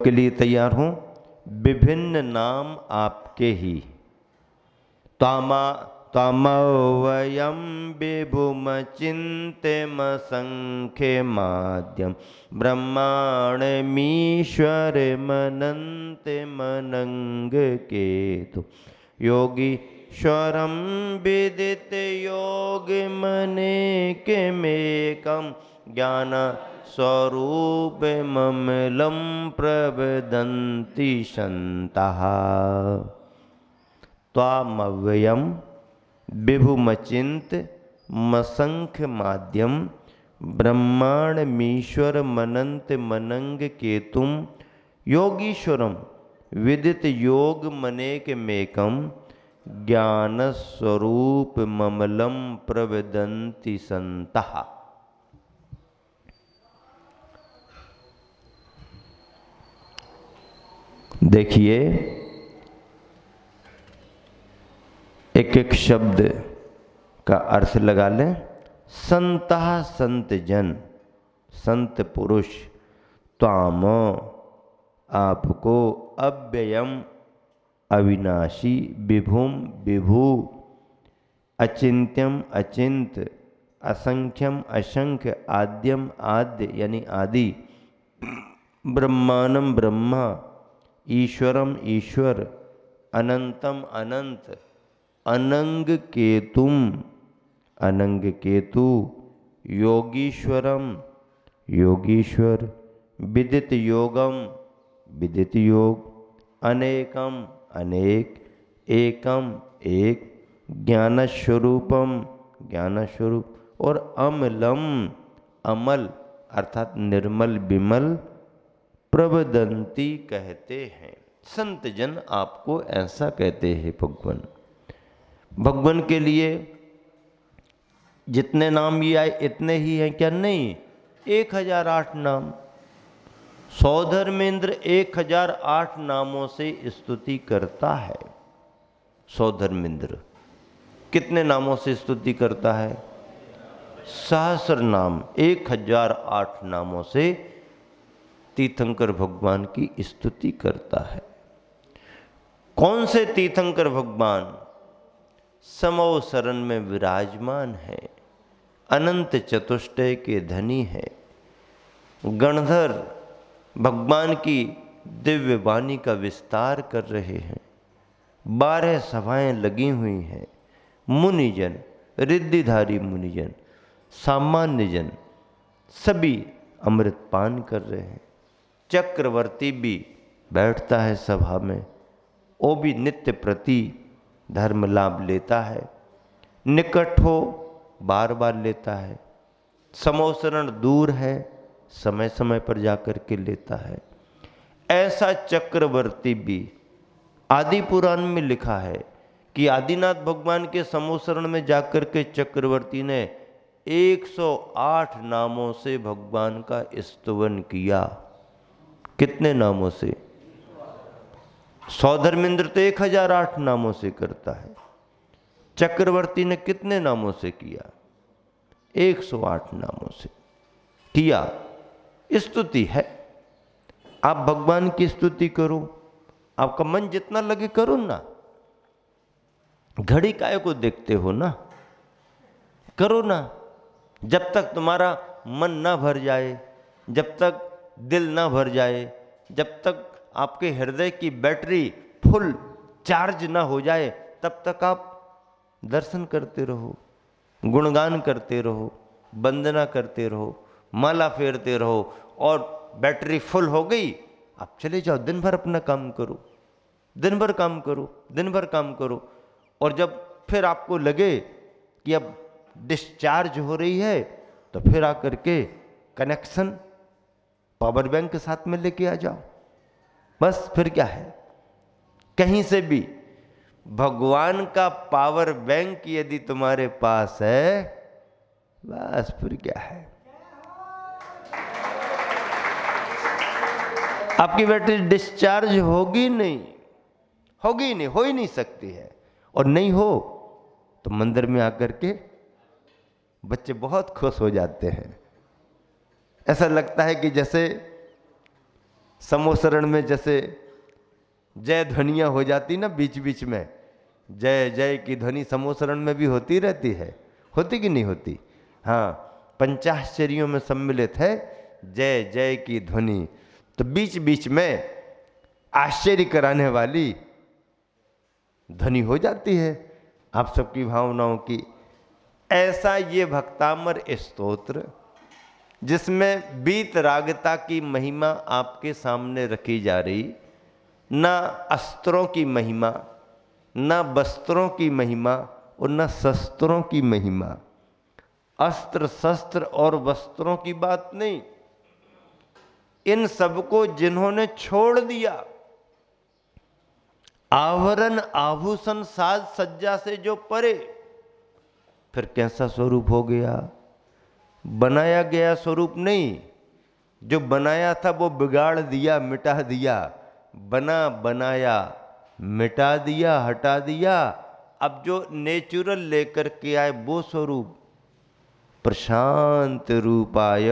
के लिए तैयार हूँ। विभिन्न नाम आपके ही। त्वमव्ययं विभुमचिन्त्यमसंख्यमाद्यं ब्रह्माण्डमीश्वरमनन्तमनङ्गकेतु योगीश्वरं विदितयोगिमनेकमेकं ज्ञानस्वरूपममलं प्रवदन्ति सन्तः। त्वामव्ययं विभुमचिन्त मसंख्य माध्यम ब्रह्मांडमीश्वर मनंत मनंग केतुम योगीश्वरम विदित योग मनेक मेकम ज्ञान स्वरूप ममलम प्रवदन्ति संतः। देखिए, एक एक शब्द का अर्थ लगा लें। संतः संत जन, संत पुरुष। त्वाम आपको, अव्ययम अविनाशी, विभुम विभु, अचिंत्यम अचिंत, असंख्यम असंख्य, आद्यम आद्य यानी आदि, ब्रह्मांडम ब्रह्मा, ईश्वरम ईश्वर, अनंतम अनंत, अनंग केतुम अनंग केतु, योगीश्वरम योगीश्वर, विदित योगम विदित योग, अनेकम अनेक, एकम एक, ज्ञान स्वरूपम ज्ञान स्वरूप, और अमलम अमल अर्थात निर्मल विमल, प्रवदंती कहते हैं। संत जन आपको ऐसा कहते हैं। भगवान भगवान के लिए जितने नाम ये आए इतने ही हैं क्या? नहीं, 1008 नाम। सौधर्मेंद्र 1008 नामों से स्तुति करता है। सौधर्मेंद्र कितने नामों से स्तुति करता है? सहस्र नाम, 1008 नामों से तीर्थंकर भगवान की स्तुति करता है। कौन से तीर्थंकर भगवान? समो शरण में विराजमान है, अनंत चतुष्टय के धनी है, गणधर भगवान की दिव्य वाणी का विस्तार कर रहे हैं, 12 सभाएं लगी हुई हैं। मुनिजन, रिद्धिधारी मुनिजन, सामान्य जन सभी अमृत पान कर रहे हैं। चक्रवर्ती भी बैठता है सभा में, वो भी नित्य प्रति धर्म लाभ लेता है। निकट हो बार बार लेता है। समोसरण दूर है, समय समय पर जाकर के लेता है। ऐसा चक्रवर्ती भी आदि पुराण में लिखा है कि आदिनाथ भगवान के समोसरण में जाकर के चक्रवर्ती ने 108 नामों से भगवान का स्तुवन किया। कितने नामों से? सौधर्मेंद्र तो 1008 नामों से करता है। चक्रवर्ती ने कितने नामों से किया? 108 नामों से किया। स्तुति है। आप भगवान की स्तुति करो, आपका मन जितना लगे करो ना। घड़ी काय को देखते हो ना, करो ना। जब तक तुम्हारा मन ना भर जाए, जब तक दिल ना भर जाए, जब तक आपके हृदय की बैटरी फुल चार्ज ना हो जाए, तब तक आप दर्शन करते रहो, गुणगान करते रहो, वंदना करते रहो, माला फेरते रहो, और बैटरी फुल हो गई, आप चले जाओ। दिन भर अपना काम करो, दिन भर काम करो, दिन भर काम करो। और जब फिर आपको लगे कि अब डिस्चार्ज हो रही है, तो फिर आकर के कनेक्शन पावर बैंक के साथ में लेके आ जाओ। बस फिर क्या है? कहीं से भी भगवान का पावर बैंक यदि तुम्हारे पास है, बस फिर क्या है? आपकी बैटरी डिस्चार्ज होगी नहीं, होगी नहीं, हो ही नहीं सकती है। और नहीं हो तो मंदिर में आकर के बच्चे बहुत खुश हो जाते हैं। ऐसा लगता है कि जैसे समोसरण में जैसे जय ध्वनियाँ हो जाती ना बीच बीच में, जय जय की ध्वनि समोसरण में भी होती रहती है, होती कि नहीं होती? हाँ, पंचाश्चर्यों में सम्मिलित है जय जय की ध्वनि। तो बीच बीच में आश्चर्य कराने वाली ध्वनि हो जाती है आप सबकी भावनाओं की। ऐसा ये भक्तामर स्तोत्र, जिसमें वीतरागता की महिमा आपके सामने रखी जा रही, ना अस्त्रों की महिमा, ना वस्त्रों की महिमा और ना शस्त्रों की महिमा। अस्त्र शस्त्र और वस्त्रों की बात नहीं, इन सबको जिन्होंने छोड़ दिया, आवरण आभूषण साज सज्जा से जो परे, फिर कैसा स्वरूप हो गया? बनाया गया स्वरूप नहीं, जो बनाया था वो बिगाड़ दिया, मिटा दिया। बना बनाया मिटा दिया, हटा दिया। अब जो नेचुरल लेकर के आए वो स्वरूप, प्रशांत रूपाय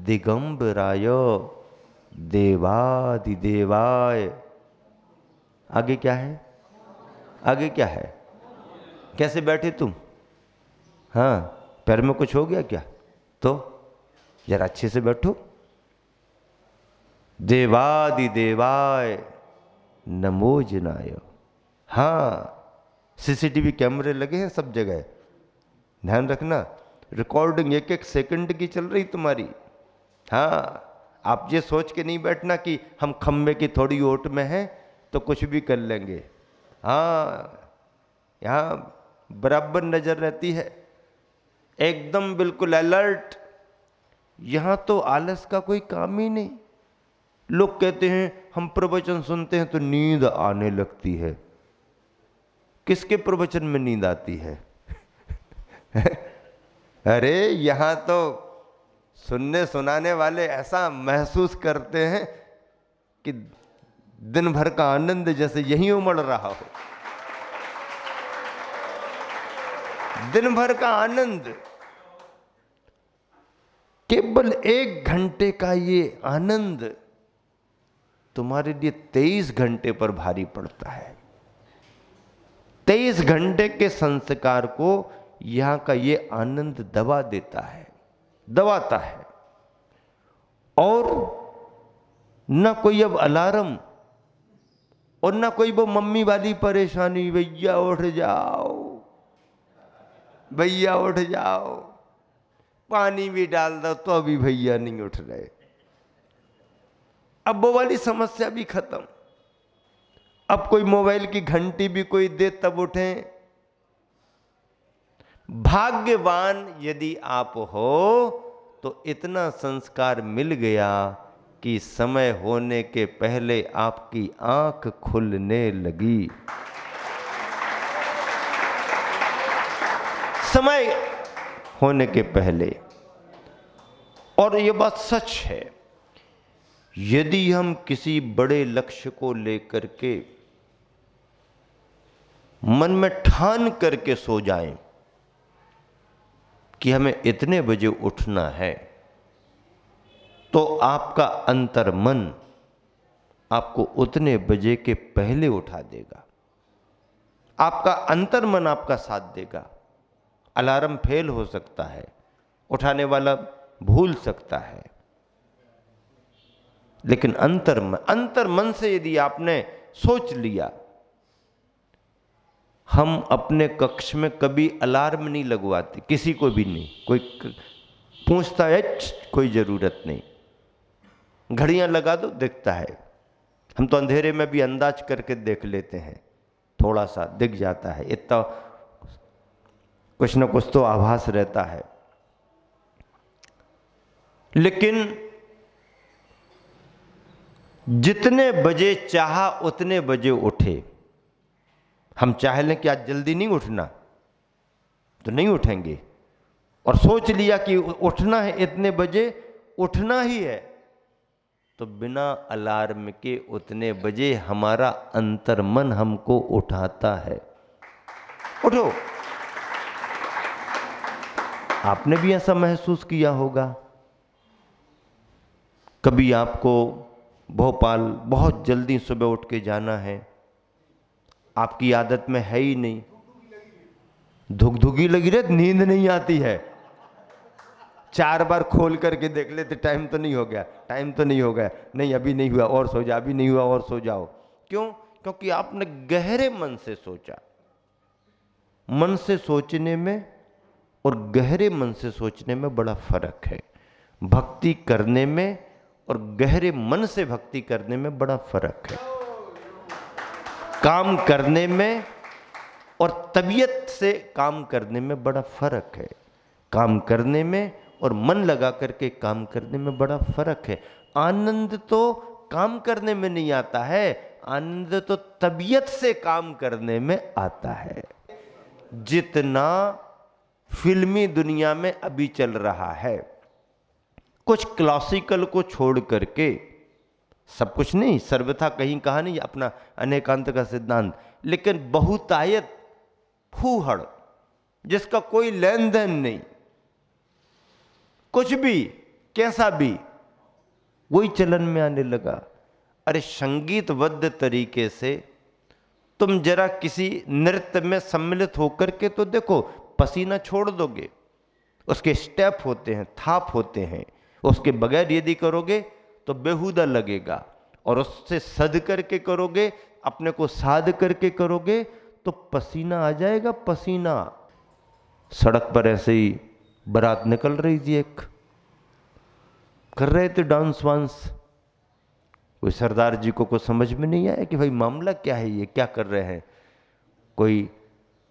दिगंबराय देवादिदेवाय। आगे क्या है? आगे क्या है? कैसे बैठे तुम? हाँ, पैर में कुछ हो गया क्या? तो जरा अच्छे से बैठो। देवादिदेवाय नमो जिनाय। हाँ, सीसीटीवी कैमरे लगे हैं सब जगह, ध्यान रखना। रिकॉर्डिंग एक एक सेकंड की चल रही तुम्हारी। हाँ, आप ये सोच के नहीं बैठना कि हम खम्बे की थोड़ी ओट में हैं तो कुछ भी कर लेंगे। हाँ, यहाँ बराबर नजर रहती है, एकदम बिल्कुल अलर्ट। यहां तो आलस का कोई काम ही नहीं। लोग कहते हैं हम प्रवचन सुनते हैं तो नींद आने लगती है। किसके प्रवचन में नींद आती है? अरे यहां तो सुनने सुनाने वाले ऐसा महसूस करते हैं कि दिन भर का आनंद जैसे यहीं उमड़ रहा हो। दिन भर का आनंद, केवल 1 घंटे का ये आनंद तुम्हारे लिए 23 घंटे पर भारी पड़ता है। 23 घंटे के संस्कार को यहां का ये आनंद दबा देता है, दबाता है। और ना कोई अब अलार्म और ना कोई वो मम्मी वाली परेशानी, भैया उठ जाओ, भैया उठ जाओ, पानी भी डाल दो तो अभी भैया नहीं उठ रहे। अब वो वाली समस्या भी खत्म। अब कोई मोबाइल की घंटी भी कोई दे तब उठें। भाग्यवान यदि आप हो तो इतना संस्कार मिल गया कि समय होने के पहले आपकी आंख खुलने लगी। समय होने के पहले। और यह बात सच है, यदि हम किसी बड़े लक्ष्य को लेकर के मन में ठान करके सो जाएं कि हमें इतने बजे उठना है, तो आपका अंतर्मन आपको उतने बजे के पहले उठा देगा। आपका अंतर्मन आपका साथ देगा। अलार्म फेल हो सकता है, उठाने वाला भूल सकता है, लेकिन अंतर्मन से यदि आपने सोच लिया, हम अपने कक्ष में कभी अलार्म नहीं लगवाते, किसी को भी नहीं। कोई पूछता है, कोई जरूरत नहीं, घड़ियां लगा दो, दिखता है। हम तो अंधेरे में भी अंदाज करके देख लेते हैं, थोड़ा सा दिख जाता है, इतना कुछ ना कुछ तो आभास रहता है। लेकिन जितने बजे चाहा उतने बजे उठे। हम चाह लें कि आज जल्दी नहीं उठना तो नहीं उठेंगे, और सोच लिया कि उठना है इतने बजे, उठना ही है, तो बिना अलार्म के उतने बजे हमारा अंतर्मन हमको उठाता है, उठो। आपने भी ऐसा महसूस किया होगा कभी आपको भोपाल बहुत जल्दी सुबह उठ के जाना है, आपकी आदत में है ही नहीं, धुगधुगी लगी रहे, नींद नहीं आती है, 4 बार खोल करके देख लेते टाइम तो नहीं हो गया, टाइम तो नहीं हो गया, नहीं अभी नहीं हुआ और सो जाओ, अभी नहीं हुआ और सो जाओ। क्यों? क्योंकि आपने गहरे मन से सोचा। मन से सोचने में और गहरे मन से सोचने में बड़ा फर्क है। भक्ति करने में और गहरे मन से भक्ति करने में बड़ा फर्क है। काम करने में और तबीयत से काम करने में बड़ा फर्क है। काम करने में और मन लगा करके काम करने में बड़ा फर्क है। आनंद तो काम करने में नहीं आता है, आनंद तो तबीयत से काम करने में आता है। जितना फिल्मी दुनिया में अभी चल रहा है, कुछ क्लासिकल को छोड़ करके, सब कुछ नहीं, सर्वथा कहीं कहा नहीं अपना अनेकांत का सिद्धांत, लेकिन बहुतायत फूहड़ जिसका कोई लेन देन नहीं, कुछ भी कैसा भी, वही चलन में आने लगा। अरे संगीतबद्ध तरीके से तुम जरा किसी नृत्य में सम्मिलित होकर के तो देखो, पसीना छोड़ दोगे। उसके स्टेप होते हैं, थाप होते हैं, उसके बगैर यदि करोगे तो बेहुदा लगेगा, और उससे सद करके करोगे, अपने को साध करके करोगे तो पसीना आ जाएगा, पसीना। सड़क पर ऐसे ही बारात निकल रही थी, एक कर रहे थे डांस वांस, कोई सरदार जी को कुछ समझ में नहीं आया कि भाई मामला क्या है, ये क्या कर रहे हैं। कोई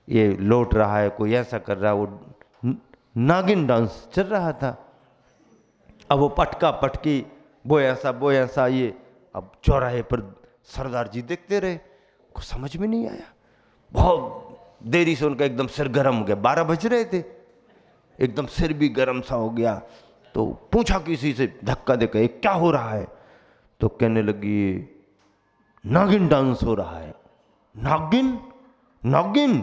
ये लौट रहा है, कोई ऐसा कर रहा है, वो नागिन डांस चल रहा था। अब वो पटका पटकी, वो ऐसा ये, अब चौराहे पर सरदार जी देखते रहे, कुछ समझ में नहीं आया। बहुत देरी से उनका एकदम सिर गर्म हो गया, 12 बज रहे थे, एकदम सिर भी गर्म सा हो गया। तो पूछा किसी से, धक्का देकर, ये क्या हो रहा है? तो कहने लगी नागिन डांस हो रहा है। नागिन नागिन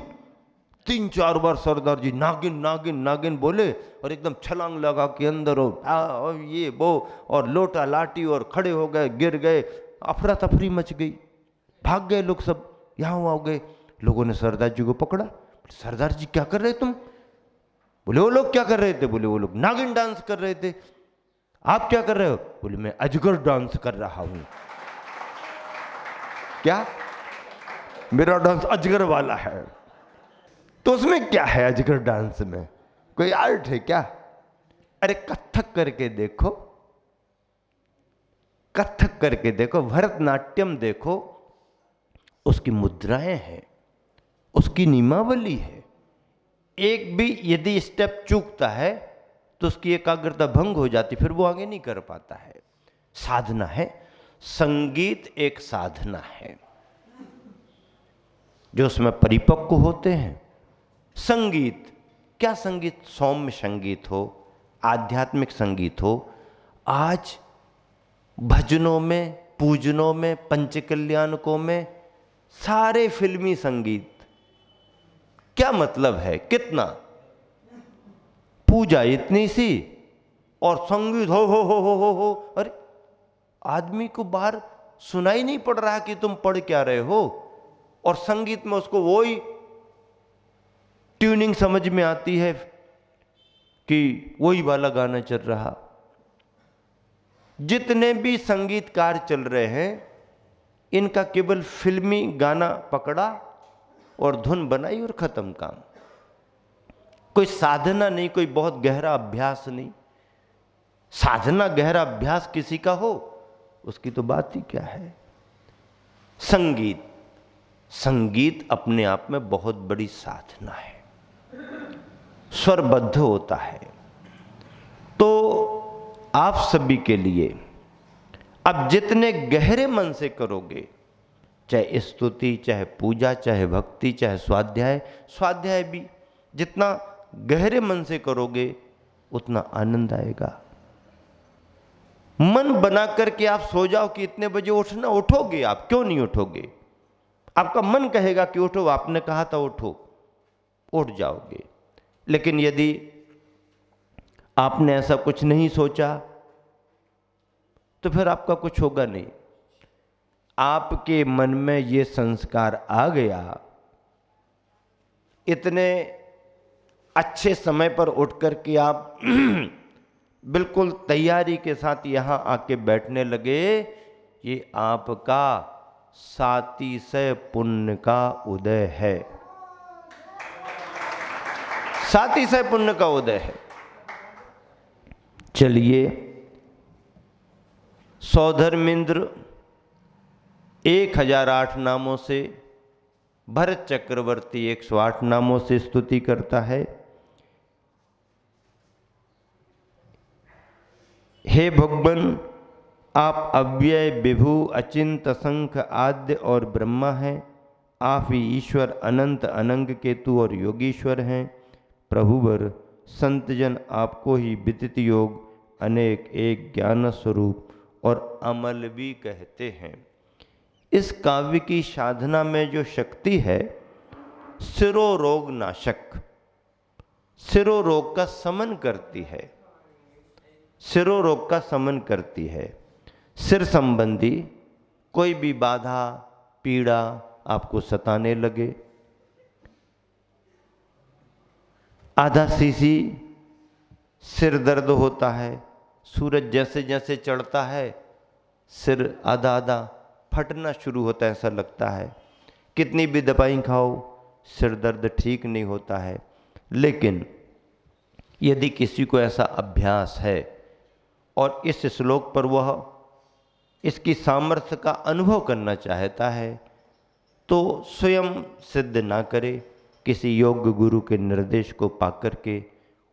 3-4 बार सरदार जी नागिन नागिन नागिन बोले, और एकदम छलांग लगा के अंदर, और ये वो, और लोटा लाठी, और खड़े हो गए, गिर गए, अफरा तफरी मच गई, भाग गए लोग, सब यहाँ आ गए। लोगों ने सरदार जी को पकड़ा, सरदार जी क्या कर रहे तुम? बोले वो लोग क्या कर रहे थे? बोले वो लोग नागिन डांस कर रहे थे। आप क्या कर रहे हो? बोले मैं अजगर डांस कर रहा हूं। क्या? मेरा डांस अजगर वाला है। तो उसमें क्या है अजगर डांस में? कोई आर्ट है क्या? अरे कथक करके देखो, कथक करके देखो, भरतनाट्यम देखो, उसकी मुद्राएं हैं, उसकी नियमावली है। एक भी यदि स्टेप चूकता है तो उसकी एकाग्रता भंग हो जाती, फिर वो आगे नहीं कर पाता है। साधना है, संगीत एक साधना है जो उसमें परिपक्व होते हैं। संगीत क्या? संगीत सौम्य संगीत हो, आध्यात्मिक संगीत हो। आज भजनों में, पूजनों में, पंचकल्याणकों में सारे फिल्मी संगीत, क्या मतलब है? कितना पूजा इतनी सी और संगीत हो। अरे आदमी को बाहर सुनाई नहीं पड़ रहा कि तुम पढ़ क्या रहे हो, और संगीत में उसको वही ट्यूनिंग समझ में आती है कि वही वाला गाना चल रहा। जितने भी संगीतकार चल रहे हैं, इनका केवल फिल्मी गाना पकड़ा और धुन बनाई और खत्म काम। कोई साधना नहीं, कोई बहुत गहरा अभ्यास नहीं। साधना गहरा अभ्यास किसी का हो, उसकी तो बात ही क्या है। संगीत, संगीत अपने आप में बहुत बड़ी साधना है, स्वरबद्ध होता है। तो आप सभी के लिए अब जितने गहरे मन से करोगे, चाहे स्तुति, चाहे पूजा, चाहे भक्ति, चाहे स्वाध्याय, स्वाध्याय भी जितना गहरे मन से करोगे उतना आनंद आएगा। मन बना करके आप सो जाओ कि इतने बजे उठना, उठोगे आप? क्यों नहीं उठोगे? आपका मन कहेगा कि उठो, आपने कहा था उठो, उठ जाओगे। लेकिन यदि आपने ऐसा कुछ नहीं सोचा तो फिर आपका कुछ होगा नहीं। आपके मन में ये संस्कार आ गया, इतने अच्छे समय पर उठ कर के आप बिल्कुल तैयारी के साथ यहाँ आके बैठने लगे, ये आपका सातिशय पुण्य का उदय है, सातिशय पुण्य का उदय है। चलिए, सौधर्मिंद्र 1008 नामों से, भरत चक्रवर्ती 108 नामों से स्तुति करता है। हे भगवान, आप अव्यय, विभु, अचिंत, असंख्य, आद्य और ब्रह्मा हैं। आप ही ईश्वर, अनंत, अनंग, केतु और योगीश्वर हैं। प्रभुवर संतजन आपको ही विदित योग, अनेक, एक, ज्ञान स्वरूप और अमल भी कहते हैं। इस काव्य की साधना में जो शक्ति है, सिरोरोग नाशक, सिरोरोग का शमन करती है, सिरोरोग का शमन करती है। सिर संबंधी कोई भी बाधा, पीड़ा आपको सताने लगे, आधा सीसी सिर दर्द होता है, सूरज जैसे जैसे चढ़ता है सिर आधा आधा फटना शुरू होता है, ऐसा लगता है। कितनी भी दवाई खाओ सिर दर्द ठीक नहीं होता है। लेकिन यदि किसी को ऐसा अभ्यास है और इस श्लोक पर वह इसकी सामर्थ्य का अनुभव करना चाहता है, तो स्वयं सिद्ध ना करे, किसी योग गुरु के निर्देश को पाकर के,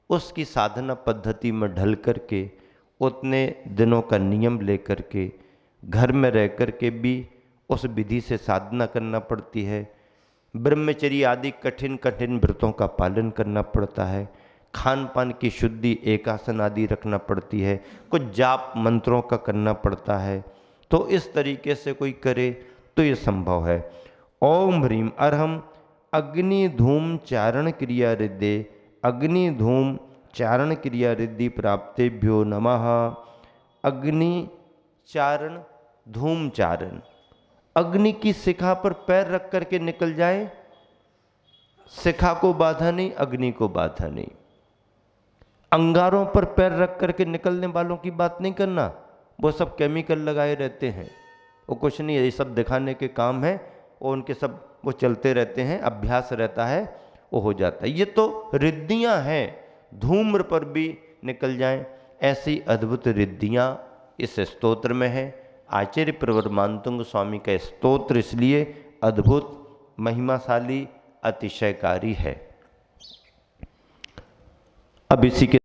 उसकी साधना पद्धति में ढल करके, उतने दिनों का नियम लेकर के, घर में रह कर के भी उस विधि से साधना करना पड़ती है। ब्रह्मचर्य आदि कठिन कठिन व्रतों का पालन करना पड़ता है। खान पान की शुद्धि, एकासन आदि रखना पड़ती है। कुछ जाप मंत्रों का करना पड़ता है। तो इस तरीके से कोई करे तो ये संभव है। ओम ह्रीम अर्हम अग्नि धूम चारण क्रिया रिद्धे, अग्नि धूम चारण क्रिया रिद्धि प्राप्तेभ्यो नमः। अग्नि चारण, धूम चारण, अग्नि की शिखा पर पैर रख करके निकल जाए, शिखा को बाधा नहीं, अग्नि को बाधा नहीं। अंगारों पर पैर रख करके निकलने वालों की बात नहीं करना, वो सब केमिकल लगाए रहते हैं, वो कुछ नहीं है, ये सब दिखाने के काम है, वो उनके सब वो चलते रहते हैं, अभ्यास रहता है, वो हो जाता है। ये तो रिद्धियाँ हैं, धूम्र पर भी निकल जाएं, ऐसी अद्भुत रिद्धियाँ इस स्तोत्र में है। आचार्य प्रवर मानतुंग स्वामी का स्तोत्र इसलिए अद्भुत, महिमाशाली, अतिशयकारी है। अब इसी के